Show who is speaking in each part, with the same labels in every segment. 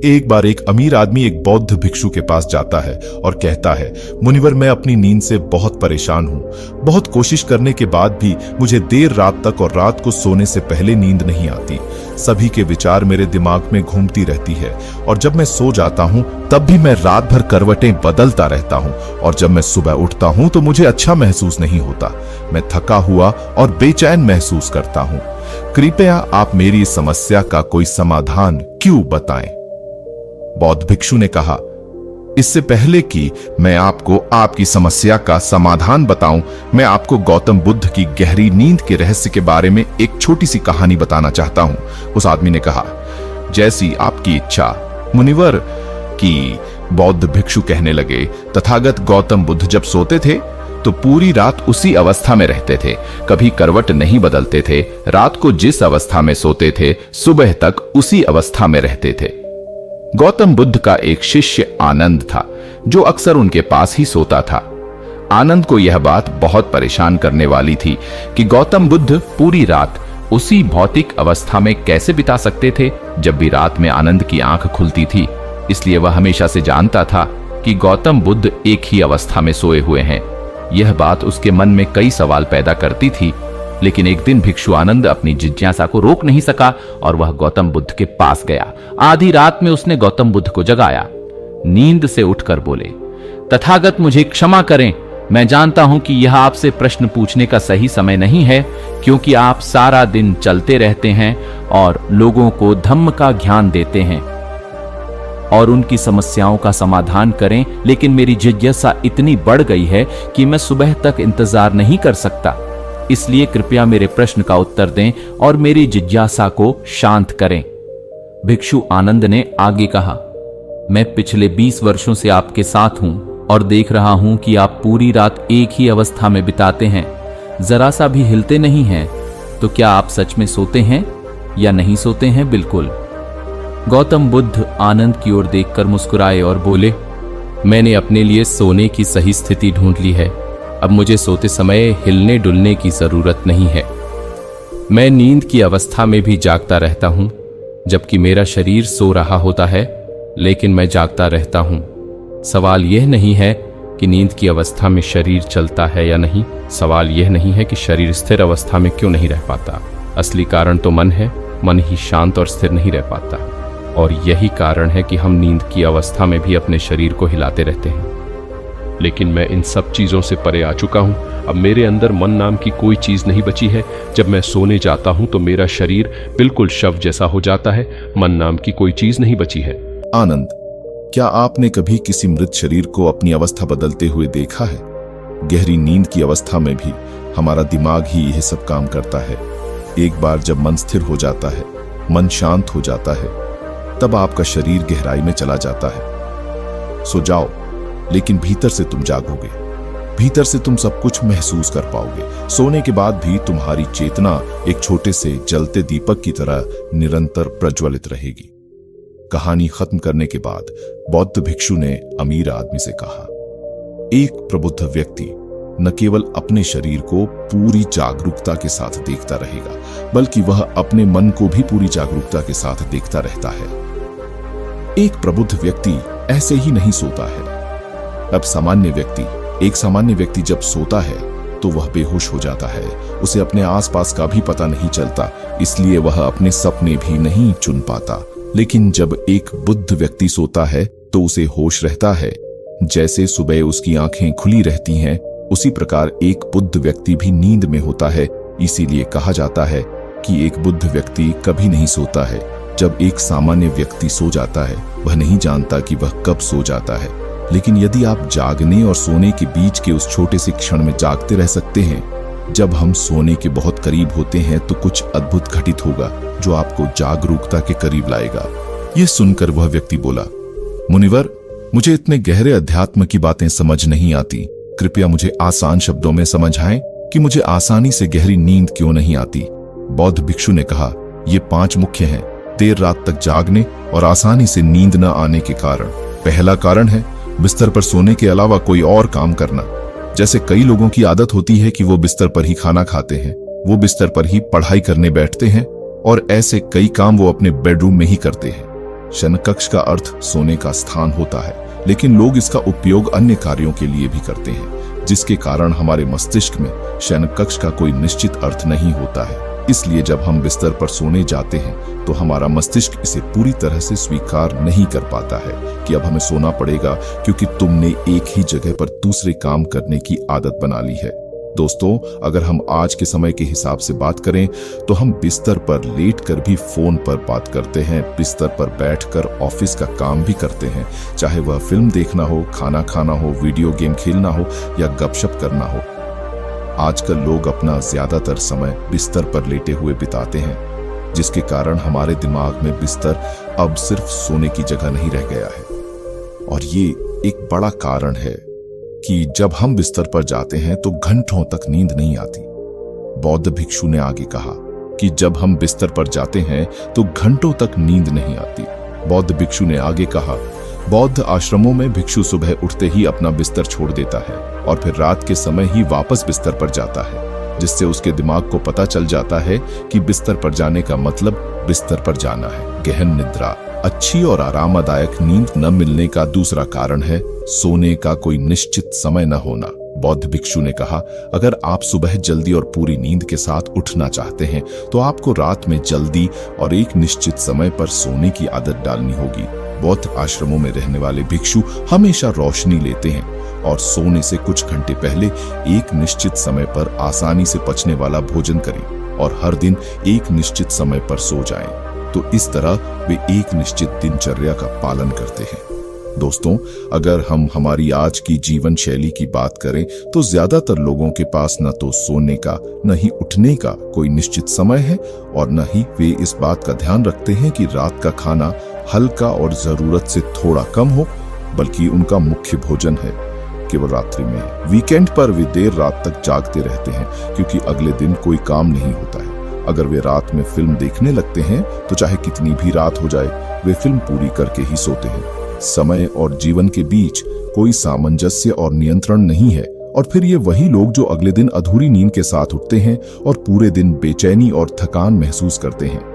Speaker 1: एक बार एक अमीर आदमी एक बौद्ध भिक्षु के पास जाता है और कहता है, मुनिवर, मैं अपनी नींद से बहुत परेशान हूँ। बहुत कोशिश करने के बाद भी मुझे देर रात तक और रात को सोने से पहले नींद नहीं आती। सभी के विचार मेरे दिमाग में घूमती रहती है और जब मैं सो जाता हूँ तब भी मैं रात भर करवटें बदलता रहता हूँ और जब मैं सुबह उठता हूँ तो मुझे अच्छा महसूस नहीं होता। मैं थका हुआ और बेचैन महसूस करता हूँ। कृपया आप मेरी इस समस्या का कोई समाधान क्यों बताएं। बौद्ध भिक्षु ने कहा, इससे पहले कि मैं आपको आपकी समस्या का समाधान बताऊं, मैं आपको गौतम बुद्ध की गहरी नींद के रहस्य के बारे में एक छोटी सी कहानी बताना चाहता हूं। उस आदमी ने कहा, जैसी आपकी इच्छा मुनिवर। की बौद्ध भिक्षु कहने लगे, तथागत गौतम बुद्ध जब सोते थे तो पूरी रात उसी अवस्था में रहते थे, कभी करवट नहीं बदलते थे। रात को जिस अवस्था में सोते थे सुबह तक उसी अवस्था में रहते थे। गौतम बुद्ध का एक शिष्य आनंद था जो अक्सर उनके पास ही सोता था। आनंद को यह बात बहुत परेशान करने वाली थी कि गौतम बुद्ध पूरी रात उसी भौतिक अवस्था में कैसे बिता सकते थे जब भी रात में आनंद की आंख खुलती थी। इसलिए वह हमेशा से जानता था कि गौतम बुद्ध एक ही अवस्था में सोए हुए हैं। यह बात उसके मन में कई सवाल पैदा करती थी, लेकिन एक दिन भिक्षु आनंद अपनी जिज्ञासा को रोक नहीं सका और वह गौतम बुद्ध के पास गया। आधी रात में उसने गौतम बुद्ध को जगाया। नींद से उठकर बोले, तथागत मुझे क्षमा करें, मैं जानता हूं कि यह आपसे प्रश्न पूछने का सही समय नहीं है, क्योंकि आप सारा दिन चलते रहते हैं और लोगों को धम्म का ज्ञान देते हैं और उनकी समस्याओं का समाधान करें, लेकिन मेरी जिज्ञासा इतनी बढ़ गई है कि मैं सुबह तक इंतजार नहीं कर सकता। इसलिए कृपया मेरे प्रश्न का उत्तर दें और मेरी जिज्ञासा को शांत करें। भिक्षु आनंद ने आगे कहा, मैं पिछले 20 वर्षों से आपके साथ हूं और देख रहा हूं कि आप पूरी रात एक ही अवस्था में बिताते हैं, जरा सा भी हिलते नहीं हैं। तो क्या आप सच में सोते हैं या नहीं सोते हैं? बिल्कुल। गौतम बुद्ध आनंद की ओर देखकर मुस्कुराए और बोले, मैंने अपने लिए सोने की सही स्थिति ढूंढ ली है। अब मुझे सोते समय हिलने डुलने की जरूरत नहीं है। मैं नींद की अवस्था में भी जागता रहता हूं, जबकि मेरा शरीर सो रहा होता है, लेकिन मैं जागता रहता हूं। सवाल यह नहीं है कि नींद की अवस्था में शरीर चलता है या नहीं। सवाल यह नहीं है कि शरीर स्थिर अवस्था में क्यों नहीं रह पाता। असली कारण तो मन है। मन ही शांत और स्थिर नहीं रह पाता, और यही कारण है कि हम नींद की अवस्था में भी अपने शरीर को हिलाते रहते हैं। लेकिन मैं इन सब चीजों से परे आ चुका हूं। अब मेरे अंदर मन नाम की कोई चीज नहीं बची है। जब मैं सोने जाता हूं तो मेरा शरीर बिल्कुल शव जैसा हो जाता है। मन नाम की कोई चीज नहीं बची है। आनंद, क्या आपने कभी किसी मृत शरीर को अपनी अवस्था बदलते हुए देखा है? गहरी नींद की अवस्था में भी हमारा दिमाग ही यह सब काम करता है। एक बार जब मन स्थिर हो जाता है, मन शांत हो जाता है, तब आपका शरीर गहराई में चला जाता है। सो जाओ, लेकिन भीतर से तुम जागोगे। भीतर से तुम सब कुछ महसूस कर पाओगे। सोने के बाद भी तुम्हारी चेतना एक छोटे से जलते दीपक की तरह निरंतर प्रज्वलित रहेगी। कहानी खत्म करने के बाद बौद्ध भिक्षु ने अमीर आदमी से कहा, एक प्रबुद्ध व्यक्ति न केवल अपने शरीर को पूरी जागरूकता के साथ देखता रहेगा, बल्कि वह अपने मन को भी पूरी जागरूकता के साथ देखता रहता है। एक प्रबुद्ध व्यक्ति ऐसे ही नहीं सोता है। अब एक सामान्य व्यक्ति जब सोता है तो वह बेहोश हो जाता है। उसे अपने आसपास का भी पता नहीं चलता, इसलिए वह अपने सपने भी नहीं चुन पाता। लेकिन जब एक बुद्ध व्यक्ति सोता है तो उसे होश रहता है। जैसे सुबह उसकी आंखें खुली रहती हैं, उसी प्रकार एक बुद्ध व्यक्ति भी नींद में होता है। इसीलिए कहा जाता है कि एक बुद्ध व्यक्ति कभी नहीं सोता है। जब एक सामान्य व्यक्ति सो जाता है, वह नहीं जानता कि वह कब सो जाता है। लेकिन यदि आप जागने और सोने के बीच के उस छोटे से क्षण में जागते रह सकते हैं, जब हम सोने के बहुत करीब होते हैं तो कुछ अद्भुत घटित होगा जो आपको जागरूकता के करीब लाएगा। यह सुनकर वह व्यक्ति बोला, मुनिवर, मुझे इतने गहरे अध्यात्म की बातें समझ नहीं आती। कृपया मुझे आसान शब्दों में समझाएं कि मुझे आसानी से गहरी नींद क्यों नहीं आती। बौद्ध भिक्षु ने कहा, ये 5 मुख्य हैं देर रात तक जागने और आसानी से नींद न आने के कारण। पहला कारण है बिस्तर पर सोने के अलावा कोई और काम करना। जैसे कई लोगों की आदत होती है कि वो बिस्तर पर ही खाना खाते हैं, वो बिस्तर पर ही पढ़ाई करने बैठते हैं और ऐसे कई काम वो अपने बेडरूम में ही करते हैं। शयनकक्ष का अर्थ सोने का स्थान होता है, लेकिन लोग इसका उपयोग अन्य कार्यों के लिए भी करते हैं, जिसके कारण हमारे मस्तिष्क में शयनकक्ष का कोई निश्चित अर्थ नहीं होता है। इसलिए जब हम बिस्तर पर सोने जाते हैं तो हमारा मस्तिष्क इसे पूरी तरह से स्वीकार नहीं कर पाता है कि अब हमें सोना पड़ेगा, क्योंकि तुमने एक ही जगह पर दूसरे काम करने की आदत बना ली है। दोस्तों, अगर हम आज के समय के हिसाब से बात करें तो हम बिस्तर पर लेटकर भी फोन पर बात करते हैं, बिस्तर पर बैठकर ऑफिस का काम भी करते हैं, चाहे वह फिल्म देखना हो, खाना खाना हो, वीडियो गेम खेलना हो या गपशप करना हो। आजकल लोग अपना ज्यादातर समय बिस्तर पर लेटे हुए बिताते हैं, जिसके कारण हमारे दिमाग में बिस्तर अब सिर्फ सोने की जगह नहीं रह गया है। और ये एक बड़ा कारण है कि जब हम बिस्तर पर जाते हैं तो घंटों तक नींद नहीं आती। बौद्ध भिक्षु ने आगे कहा कि जब हम बिस्तर पर जाते हैं तो घंटों तक नींद नहीं आती। बौद्ध भिक्षु ने आगे कहा, बौद्ध आश्रमों में भिक्षु सुबह उठते ही अपना बिस्तर छोड़ देता है और फिर रात के समय ही वापस बिस्तर पर जाता है, जिससे उसके दिमाग को पता चल जाता है कि बिस्तर पर जाने का मतलब बिस्तर पर जाना है। गहन निद्रा, अच्छी और आरामदायक नींद न मिलने का दूसरा कारण है सोने का कोई निश्चित समय न होना। बौद्ध भिक्षु ने कहा, अगर आप सुबह जल्दी और पूरी नींद के साथ उठना चाहते हैं तो आपको रात में जल्दी और एक निश्चित समय पर सोने की आदत डालनी होगी। बौद्ध आश्रमों में रहने वाले भिक्षु हमेशा रोशनी लेते हैं और सोने से कुछ घंटे पहले एक निश्चित समय पर आसानी से पचने वाला भोजन करें और हर दिन एक निश्चित समय पर सो जाएं। तो इस तरह वे एक निश्चित दिनचर्या का पालन करते हैं। दोस्तों, अगर हम हमारी आज की जीवन शैली की बात करें तो ज्यादातर लोगों के पास न तो सोने का न ही उठने का कोई निश्चित समय है और न ही वे इस बात का ध्यान रखते हैं कि रात का खाना हल्का और जरूरत से थोड़ा कम हो, बल्कि उनका मुख्य भोजन है केवल रात्रि में है। वीकेंड पर वे देर रात तक जागते रहते हैं क्योंकि अगले दिन कोई काम नहीं होता है। अगर वे रात में फिल्म देखने लगते हैं तो चाहे कितनी भी रात हो जाए, वे फिल्म पूरी करके ही सोते हैं। समय और जीवन के बीच कोई सामंजस्य और नियंत्रण नहीं है और फिर ये वही लोग जो अगले दिन अधूरी नींद के साथ उठते हैं और पूरे दिन बेचैनी और थकान महसूस करते हैं।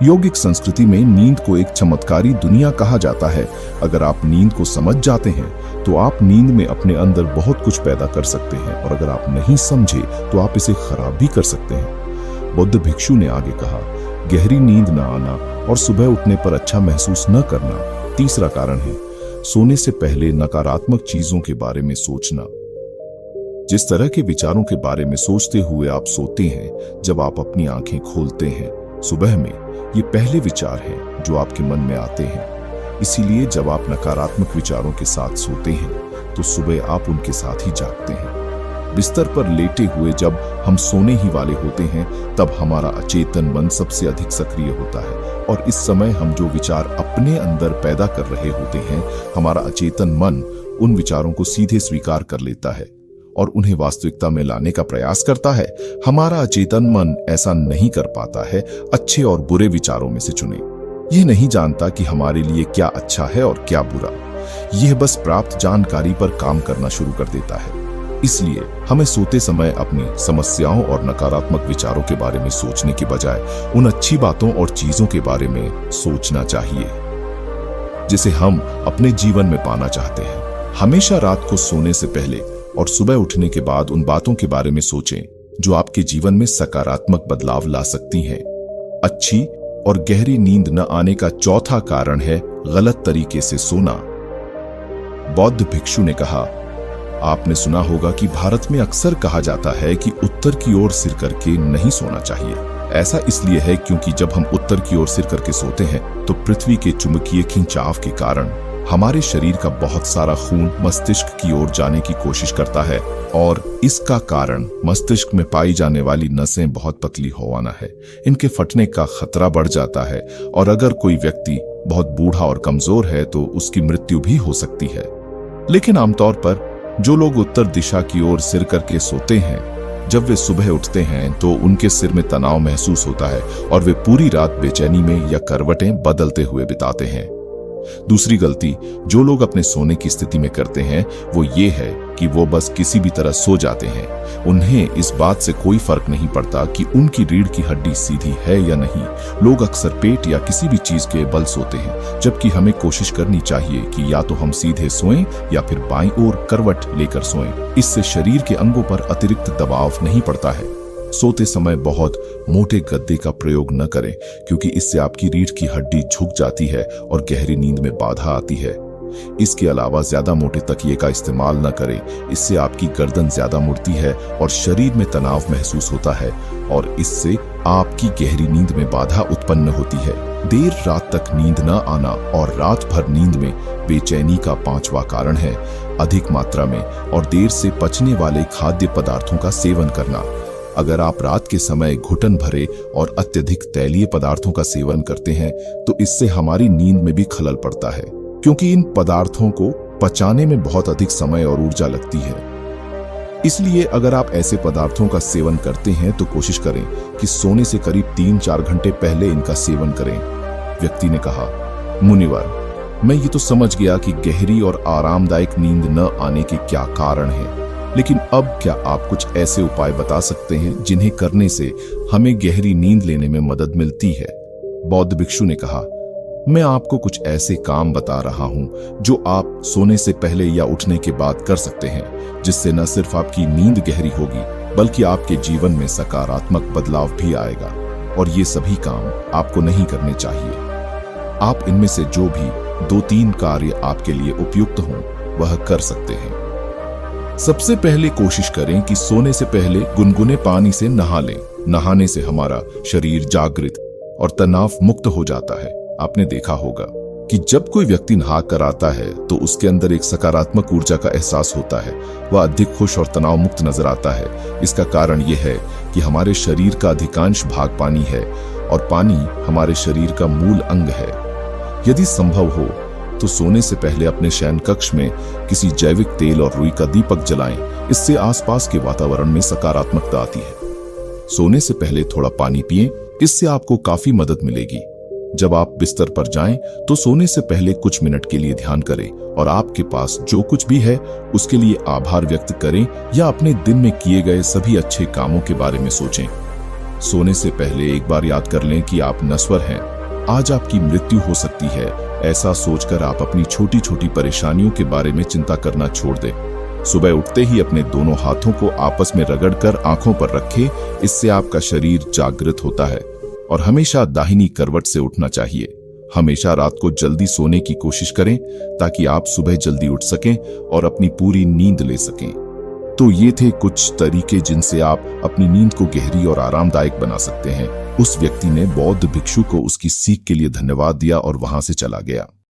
Speaker 1: योगिक संस्कृति में नींद को एक चमत्कारी दुनिया कहा जाता है। अगर आप नींद को समझ जाते हैं तो आप नींद में अपने अंदर बहुत कुछ पैदा कर सकते हैं और अगर आप नहीं समझे तो आप इसे खराब भी कर सकते हैं। बुद्ध भिक्षु ने आगे कहा, गहरी नींद न आना और सुबह उठने पर अच्छा महसूस न करना तीसरा कारण है सोने से पहले नकारात्मक चीजों के बारे में सोचना। जिस तरह के विचारों के बारे में सोचते हुए आप सोते हैं, जब आप अपनी आंखें खोलते हैं सुबह में, ये पहले विचार हैं जो आपके मन में आते हैं। इसीलिए जब आप नकारात्मक विचारों के साथ सोते हैं तो सुबह आप उनके साथ ही जागते हैं। बिस्तर पर लेटे हुए जब हम सोने ही वाले होते हैं तब हमारा अचेतन मन सबसे अधिक सक्रिय होता है और इस समय हम जो विचार अपने अंदर पैदा कर रहे होते हैं, हमारा अचेतन मन उन विचारों को सीधे स्वीकार कर लेता है और उन्हें वास्तविकता में लाने का प्रयास करता है। हमारा अचेतन मन ऐसा नहीं कर पाता है, अच्छे और बुरे विचारों में से चुने। यह नहीं जानता कि हमारे लिए क्या अच्छा है और क्या बुरा। यह बस प्राप्त जानकारी पर काम करना शुरू कर देता है। इसलिए हमें सोते समय अपनी समस्याओं और नकारात्मक विचारों के बारे में सोचने के बजाय उन अच्छी बातों और चीजों के बारे में सोचना चाहिए जिसे हम अपने जीवन में पाना चाहते हैं। हमेशा रात को सोने से पहले और सुबह उठने के बाद उन बातों के बारे में सोचें जो आपके जीवन में सकारात्मक बदलाव ला सकती हैं। अच्छी और गहरी नींद न आने का चौथा कारण है गलत तरीके से सोना। बौद्ध भिक्षु ने कहा, आपने सुना होगा कि भारत में अक्सर कहा जाता है कि उत्तर की ओर सिर करके नहीं सोना चाहिए। ऐसा इसलिए है क्योंकि जब हम उत्तर की ओर सिर करके सोते हैं तो पृथ्वी के चुंबकीय खिंचाव के कारण हमारे शरीर का बहुत सारा खून मस्तिष्क की ओर जाने की कोशिश करता है और इसका कारण मस्तिष्क में पाई जाने वाली नसें बहुत पतली होना है। इनके फटने का खतरा बढ़ जाता है और अगर कोई व्यक्ति बहुत बूढ़ा और कमजोर है तो उसकी मृत्यु भी हो सकती है। लेकिन आमतौर पर जो लोग उत्तर दिशा की ओर सिर करके सोते हैं, जब वे सुबह उठते हैं तो उनके सिर में तनाव महसूस होता है और वे पूरी रात बेचैनी में या करवटें बदलते हुए बिताते हैं। दूसरी गलती जो लोग अपने सोने की स्थिति में करते हैं वो ये है कि वो बस किसी भी तरह सो जाते हैं। उन्हें इस बात से कोई फर्क नहीं पड़ता कि उनकी रीढ़ की हड्डी सीधी है या नहीं। लोग अक्सर पेट या किसी भी चीज के बल सोते हैं, जबकि हमें कोशिश करनी चाहिए कि या तो हम सीधे सोएं या फिर बाईं ओर करवट लेकर सोएं। इससे शरीर के अंगों पर अतिरिक्त दबाव नहीं पड़ता है। सोते समय बहुत मोटे गद्दे का प्रयोग न करें, क्योंकि इससे आपकी रीढ़ की हड्डी झुक जाती है और गहरी नींद में बाधा आती है। इसके अलावा ज्यादा मोटे तकिए का इस्तेमाल न करें, इससे आपकी गर्दन ज्यादा मुड़ती है और शरीर में तनाव महसूस होता है और इससे आपकी गहरी नींद में बाधा उत्पन्न होती है। देर रात तक नींद न आना और रात भर नींद में बेचैनी का 5वां कारण है अधिक मात्रा में और देर से पचने वाले खाद्य पदार्थों का सेवन करना। अगर आप रात के समय घुटन भरे और अत्यधिक तैलीय पदार्थों का सेवन करते हैं तो इससे हमारी नींद में भी खलल पड़ता है, क्योंकि इन पदार्थों को पचाने में बहुत अधिक समय और ऊर्जा लगती है। इसलिए अगर आप ऐसे पदार्थों का सेवन करते हैं तो कोशिश करें कि सोने से करीब 3-4 घंटे पहले इनका सेवन करें। व्यक्ति ने कहा, मुनिवर, मैं ये तो समझ गया कि गहरी और आरामदायक नींद न आने के क्या कारण हैं, लेकिन अब क्या आप कुछ ऐसे उपाय बता सकते हैं जिन्हें करने से हमें गहरी नींद लेने में मदद मिलती है? बौद्ध भिक्षु ने कहा, मैं आपको कुछ ऐसे काम बता रहा हूं जो आप सोने से पहले या उठने के बाद कर सकते हैं, जिससे न सिर्फ आपकी नींद गहरी होगी बल्कि आपके जीवन में सकारात्मक बदलाव भी आएगा। और ये सभी काम आपको नहीं करने चाहिए। आप इनमें से जो भी 2-3 कार्य आपके लिए उपयुक्त हों वह कर सकते हैं। सबसे पहले कोशिश करें कि सोने से पहले गुनगुने पानी से नहा लें। नहाने से हमारा शरीर जागृत और तनाव मुक्त हो जाता है। आपने देखा होगा कि जब कोई व्यक्ति नहा कर आता है तो उसके अंदर एक सकारात्मक ऊर्जा का एहसास होता है। वह अधिक खुश और तनाव मुक्त नजर आता है। इसका कारण यह है कि हमारे शरीर का अधिकांश भाग पानी है और पानी हमारे शरीर का मूल अंग है। यदि संभव हो तो सोने से पहले अपने शयन कक्ष में किसी जैविक तेल और रुई का दीपक जलाएं। इससे आसपास के वातावरण में सकारात्मकता आती है। सोने से पहले थोड़ा पानी पिएं, इससे आपको काफी मदद मिलेगी। जब आप बिस्तर पर जाएं तो सोने से पहले कुछ मिनट के लिए ध्यान करें और आपके पास जो कुछ भी है उसके लिए आभार व्यक्त करें या अपने दिन में किए गए सभी अच्छे कामों के बारे में सोचें। सोने से पहले एक बार याद कर लें कि आप नश्वर हैं, आज आपकी मृत्यु हो सकती है। ऐसा सोचकर आप अपनी छोटी छोटी परेशानियों के बारे में चिंता करना छोड़ दें। सुबह उठते ही अपने दोनों हाथों को आपस में रगड़कर आंखों पर रखें। इससे आपका शरीर जागृत होता है। और हमेशा दाहिनी करवट से उठना चाहिए। हमेशा रात को जल्दी सोने की कोशिश करें ताकि आप सुबह जल्दी उठ सकें और अपनी पूरी नींद ले सकें। तो ये थे कुछ तरीके जिनसे आप अपनी नींद को गहरी और आरामदायक बना सकते हैं। उस व्यक्ति ने बौद्ध भिक्षु को उसकी सीख के लिए धन्यवाद दिया और वहां से चला गया।